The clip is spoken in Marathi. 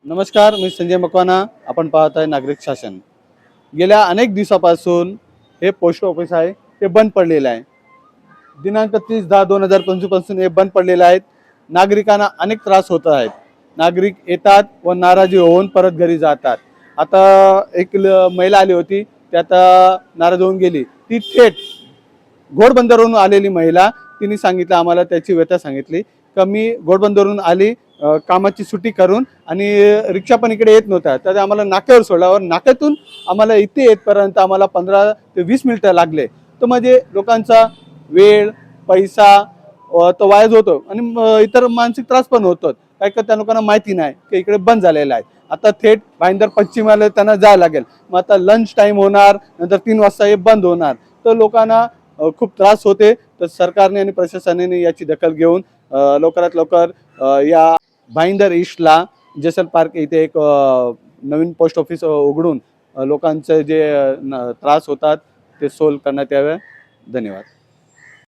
नमस्कार, मी संजय मकवाना. आपण पाहत आहे नागरिक शासन. गेल्या अनेक दिवसापासून हे पोस्ट ऑफिस आहे ते बंद पडलेलं आहे. दिनांक 30/10/2025 पासून हे बंद पडलेले आहेत. नागरिकांना अनेक त्रास होत आहेत. नागरिक येतात व नाराजी होऊन परत घरी जातात. आता एक महिला आली होती, ती आता नाराज होऊन गेली. ती थेट घोडबंदरवरून आलेली महिला, तिने सांगितलं आम्हाला, त्याची व्यथा सांगितली का मी घोडबंदरवरून आली कामाची सुट्टी करून आणि रिक्षा पण इकडे येत नव्हता, तर आम्हाला नाक्यावर सोडल्यावर नाक्यातून आम्हाला इथे येतपर्यंत आम्हाला 15 ते 20 मिनिटं लागले. तर म्हणजे लोकांचा वेळ, पैसा तो वायाच होतो आणि इतर मानसिक त्रास पण होतो. काय का त्या लोकांना माहिती नाही की इकडे बंद झालेलं आहे. आता थेट भाईंदर पश्चिमाला त्यांना जायला लागेल. मग आता लंच टाईम होणार, नंतर 3 वाजता हे बंद होणार. तर लोकांना खूप त्रास होते. तर सरकारने आणि प्रशासनाने याची दखल घेऊन लवकरात लवकर या भाईंदर ईस्टला जेसल पार्क इथे एक नवीन पोस्ट ऑफिस उघडून लोकांचे जे त्रास होतात ते सोल्व करण्यात यावे. धन्यवाद.